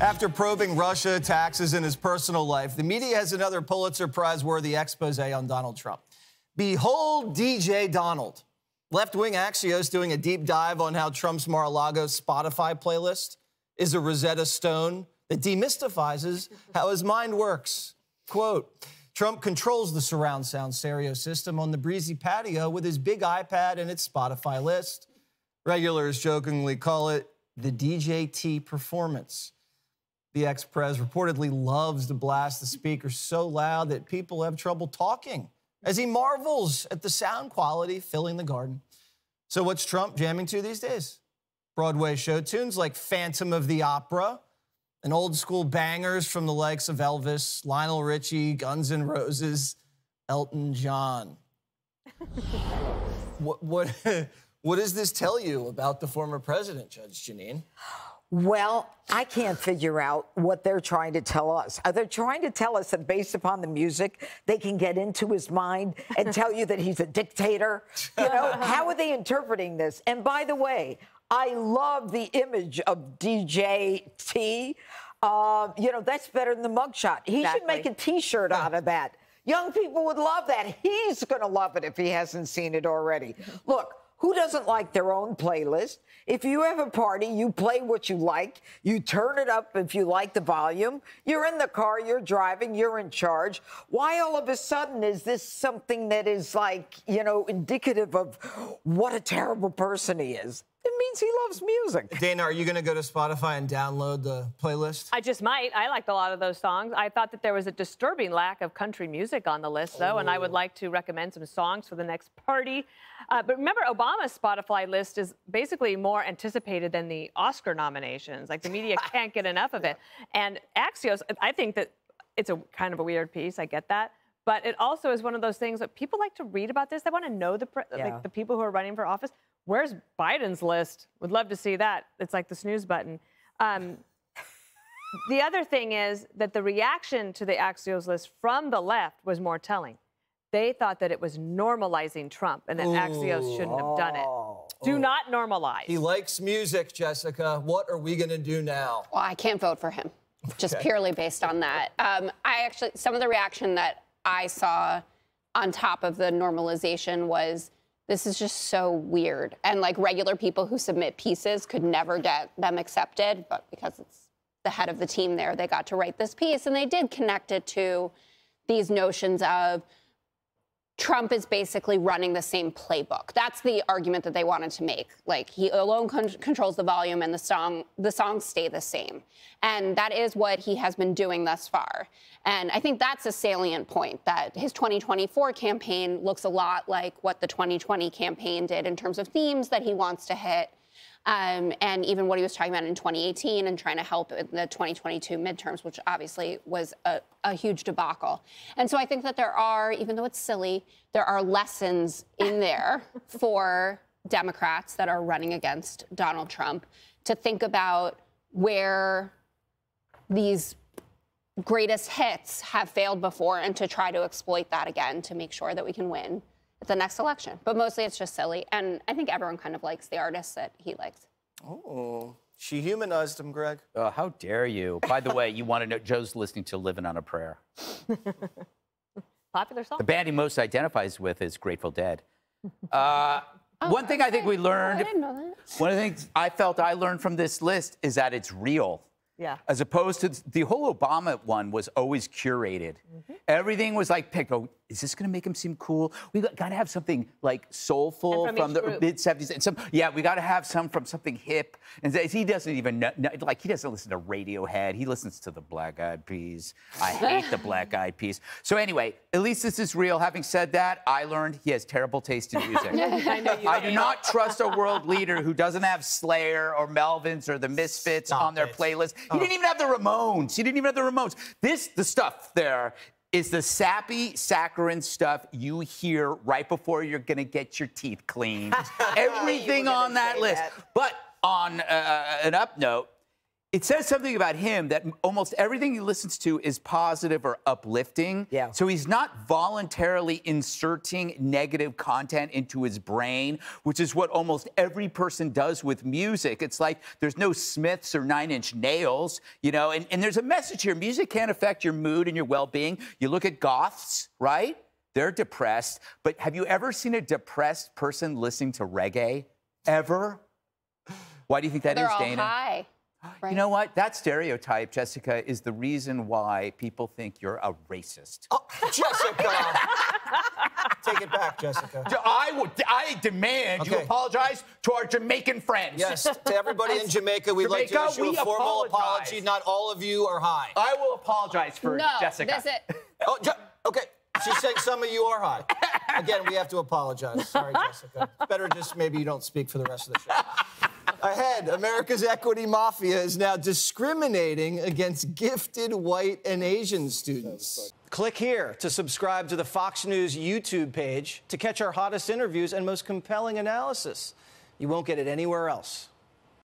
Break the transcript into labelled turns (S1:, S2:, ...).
S1: After probing Russia, taxes, and his personal life, the media has another Pulitzer Prize-worthy expose on Donald Trump. Behold DJ Donald. Left-wing Axios doing a deep dive on how Trump's Mar-a-Lago Spotify playlist is a Rosetta Stone that demystifies how his mind works. Quote, Trump controls the surround sound stereo system on the breezy patio with his big iPad and its Spotify list. Regulars jokingly call it the DJT performance. The ex-pres reportedly loves to blast the speaker so loud that people have trouble talking as he marvels at the sound quality filling the garden. So what's Trump jamming to these days? Broadway show tunes like Phantom of the Opera and old-school bangers from the likes of Elvis, Lionel Richie, Guns N' Roses, Elton John. What does this tell you about the former president, Judge Jeanine?
S2: Well, I can't figure out what they're trying to tell us. Are they trying to tell us that based upon the music, they can get into his mind and tell you that he's a dictator? You know, how are they interpreting this? And by the way, I love the image of DJ T. You know, that's better than the mugshot. He should make a T-shirt out of that. Young people would love that. He's going to love it if he hasn't seen it already. Look. Who doesn't like their own playlist? If you have a party, you play what you like. You turn it up if you like the volume. You're in the car, you're driving, you're in charge. Why all of a sudden is this something that is like, you know, indicative of what a terrible person he is? It means he loves music.
S1: Dana, are you going to go to Spotify and download the playlist?
S3: I just might. I liked a lot of those songs. I thought that there was a disturbing lack of country music on the list, though, and I would like to recommend some songs for the next party. But remember, Obama's Spotify list is basically more anticipated than the Oscar nominations. Like, the media can't get enough of it. And Axios, I think that it's a kind of a weird piece. I get that. But it also is one of those things that people like to read about this. They want to know like the people who are running for office. Where's Biden's list? Would love to see that. It's like the snooze button. The other thing is that the reaction to the Axios list from the left was more telling. They thought that it was normalizing Trump and that Axios shouldn't have done it. Do not normalize.
S1: He likes music, Jessica. What are we going to do now?
S4: Well, I can't vote for him, just purely based on that. Some of the reaction that I saw on top of the normalization was, this is just so weird. And like regular people who submit pieces could never get them accepted, but because it's the head of the team there, they got to write this piece. And they did connect it to these notions of Trump is basically running the same playbook. That's the argument that they wanted to make. Like, he alone controls the volume and the songs stay the same. And that is what he has been doing thus far. And I think that's a salient point, that his 2024 campaign looks a lot like what the 2020 campaign did in terms of themes that he wants to hit. And even what he was talking about in 2018 and trying to help in the 2022 midterms, which obviously was a huge debacle. And so I think that there are, even though it's silly, there are lessons in there for Democrats that are running against Donald Trump to think about where these greatest hits have failed before and to try to exploit that again to make sure that we can win at the next election. But mostly it's just silly. And I think everyone kind of likes the artists that he likes.
S1: Oh, she humanized him, Greg.
S5: Oh, how dare you? By the way, you want to know, Joe's listening to Living on a Prayer.
S3: Popular song.
S5: The band he most identifies with is Grateful Dead. One thing I think we learned,
S4: I didn't know that.
S5: one of the things I felt I learned from this list is that it's real.
S3: Yeah.
S5: As opposed to the whole Obama one was always curated. Everything was like picked. Oh, is this going to make him seem cool? We got to have something like soulful from the mid-70s. And we got to have some from something hip. And he doesn't even know, like, he doesn't listen to Radiohead. He listens to the Black Eyed Peas. I hate the Black Eyed Peas. So anyway, at least this is real. Having said that, I learned he has terrible taste in music. I do not trust a world leader who doesn't have Slayer or Melvins or the Misfits on their playlist. He didn't even have the Ramones. The stuff there is the sappy, saccharine stuff you hear right before you're going to get your teeth cleaned. Everything on that list. But on an up note, It says something about him that almost everything he listens to is positive or uplifting.
S2: Yeah.
S5: So he's not voluntarily inserting negative content into his brain, which is what almost every person does with music. It's like there's no Smiths or Nine Inch Nails, you know, and there's a message here. Music can affect your mood and your well-being. You look at goths, right? They're depressed. But have you ever seen a depressed person listening to reggae? Ever? Why do you think that is, Dana?
S4: They're all high. Right.
S5: You know what? That stereotype, Jessica, is the reason why people think you're a racist.
S1: Oh, Jessica! Take it back, Jessica.
S5: I demand you apologize to our Jamaican friends.
S1: Yes, to everybody in Jamaica, we'd like to issue a formal apology. Not all of you are high.
S5: I will apologize for Jessica.
S4: That's it.
S1: Oh, okay. She's saying some of you are high. Again, we have to apologize. Sorry, Jessica. It's better just maybe you don't speak for the rest of the show. Ahead, America's equity mafia is now discriminating against gifted white and Asian students. Click here to subscribe to the Fox News YouTube page to catch our hottest interviews and most compelling analysis. You won't get it anywhere else.